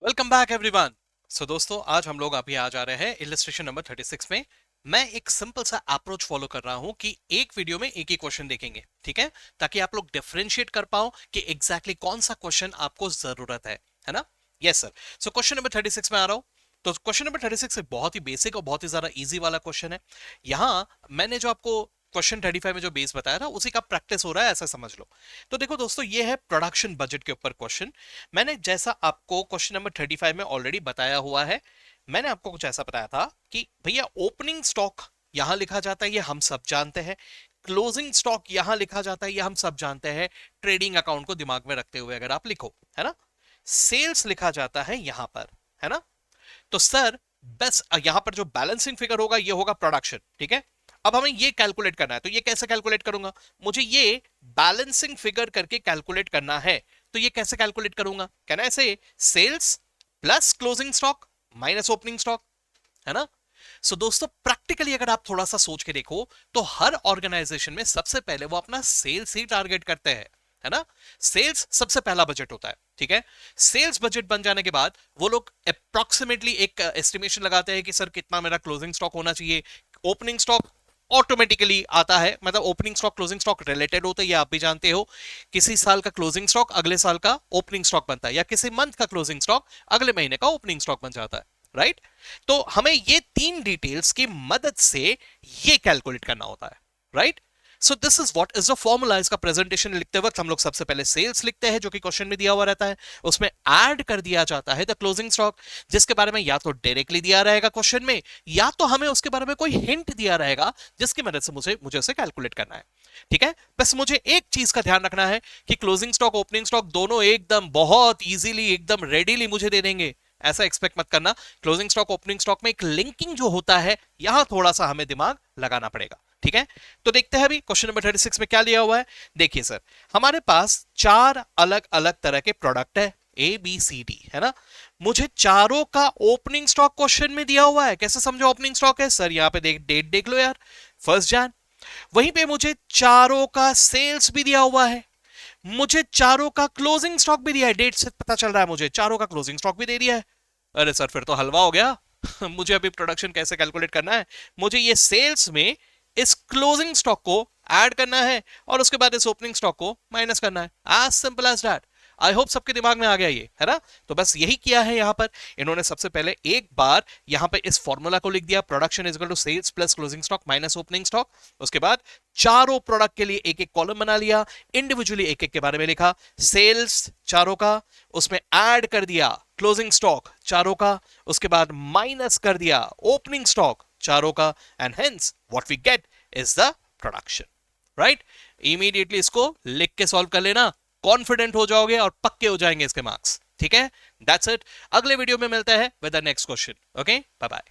Welcome back everyone. सो दोस्तों, आज हम लोग अभी आ जा रहे हैं इलस्ट्रेशन नंबर 36 में। मैं एक सिंपल सा अप्रोच फॉलो कर रहा हूं कि एक वीडियो में एक ही क्वेश्चन देखेंगे, ठीक है, ताकि आप लोग डिफरेंशिएट कर पाओ कि एग्जैक्टली कौन सा क्वेश्चन आपको जरूरत है ना। Yes sir. So question number 36 में आ रहा हूं। तो क्वेश्चन नंबर 36 एक बहुत ही बेसिक और बहुत ही ज्यादा इजी वाला क्वेश्चन है। यहां मैंने जो आपको क्वेश्चन 35 में जो बेस बताया था उसी का प्रैक्टिस हो रहा है, ऐसा समझ लो। तो देखो दोस्तों, ये है प्रोडक्शन बजट के ऊपर क्वेश्चन। मैंने जैसा आपको क्वेश्चन नंबर 35 में ऑलरेडी बताया हुआ है, मैंने आपको कुछ ऐसा बताया था कि भैया ओपनिंग स्टॉक यहां लिखा जाता है, ये हम सब जानते हैं। क्लोजिंग स्टॉक यहां लिखा जाता है, ये हम सब जानते हैं। ट्रेडिंग अकाउंट को दिमाग में रखते हुए अगर आप लिखो, है ना। सेल्स लिखा जाता है यहां पर, है ना। तो सर, बस यहां पर जो बैलेंसिंग फिगर होगा ये होगा प्रोडक्शन, ठीक है। अब हमें ये कैलकुलेट करना है, तो ये कैसे कैलकुलेट करूंगा? मुझे ये बैलेंसिंग फिगर करके कैलकुलेट करना है। तो ये कैसे कैलकुलेट करूंगा? Can I say sales plus closing stock minus opening stock, है ना। सो दोस्तों, प्रैक्टिकली अगर आप थोड़ा सा सोच के देखो तो हर ऑर्गेनाइजेशन में सबसे पहले वो अपना सेल्स ही टारगेट करते हैं, है ना। सेल्स सबसे पहला बजट होता है, ठीक है। सेल्स बजट बन जाने के बाद वो लोग अप्रोक्सीमेटली एक एस्टिमेशन लगाते हैं कि सर कितना मेरा क्लोजिंग स्टॉक होना चाहिए। ओपनिंग स्टॉक ऑटोमेटिकली आता है, मतलब opening stock closing stock related होते हैं, ये आप भी जानते हो। किसी साल का क्लोजिंग स्टॉक अगले साल का ओपनिंग स्टॉक बनता है, या किसी मंथ का क्लोजिंग स्टॉक अगले महीने का ओपनिंग स्टॉक बन जाता है, राइट। तो हमें ये तीन डिटेल्स की मदद से ये कैलकुलेट करना होता है, right. So this is what is the formula. इसका प्रेजेंटेशन लिखते वक्त हम लोग सबसे पहले सेल्स लिखते हैं, जो कि क्वेश्चन में दिया हुआ रहता है। उसमें ऐड कर दिया जाता है द क्लोजिंग स्टॉक, जिसके बारे में या तो डायरेक्टली दिया रहेगा क्वेश्चन में, या तो हमें उसके बारे में कोई हिंट दिया रहेगा जिसकी मदद से मुझे मुझे उसे कैलकुलेट करना है, ठीक है। बस मुझे एक चीज का ध्यान रखना है कि क्लोजिंग स्टॉक ओपनिंग स्टॉक दोनों एकदम बहुत इजीली एकदम रेडीली मुझे दे देंगे, ऐसा एक्सपेक्ट मत करना। क्लोजिंग स्टॉक ओपनिंग स्टॉक में एक लिंकिंग जो होता है, यहां थोड़ा सा हमें दिमाग लगाना पड़ेगा, ठीक है। तो देखते हैं अभी क्वेश्चन नंबर 36 में क्या लिया हुआ है। देखिए सर, हमारे पास चार अलग अलग तरह के प्रोडक्ट है, ए बी सी डी, है ना। मुझे चारों का ओपनिंग स्टॉक क्वेश्चन में दिया हुआ है। कैसे समझो ओपनिंग स्टॉक है? सर यहां पे डेट देख लो यार, 1 जन। वहीं पे मुझे चारों का सेल्स भी दिया हुआ है, मुझे चारों का क्लोजिंग स्टॉक भी दिया है। डेट से पता चल रहा है मुझे चारों का क्लोजिंग स्टॉक भी दे दिया है। अरे सर, फिर तो हलवा हो गया। मुझे अभी प्रोडक्शन कैसे कैलकुलेट करना है? मुझे ये सेल्स में इस क्लोजिंग स्टॉक को ऐड करना है और उसके बाद इस ओपनिंग स्टॉक को माइनस करना है। As simple as that. I hope सबके दिमाग में आ गया ये, है ना। तो बस यही किया है यहां पर। इन्होंने सबसे पहले एक बार यहां पे इस फॉर्मूला को लिख दिया, production is equal to sales plus closing stock minus opening stock. उसके बाद चारों प्रोडक्ट के लिए एक एक कॉलम बना लिया, इंडिविजुअली एक एक के बारे में लिखा। सेल्स चारों का, उसमें ऐड कर दिया क्लोजिंग स्टॉक चारों का, उसके बाद माइनस कर दिया ओपनिंग स्टॉक चारों का, and hence what we get is the production, right. Immediately इसको लिख के सॉल्व कर लेना, कॉन्फिडेंट हो जाओगे और पक्के हो जाएंगे इसके मार्क्स, ठीक है। That's it. अगले वीडियो में मिलते हैं with the next question. Okay, bye bye.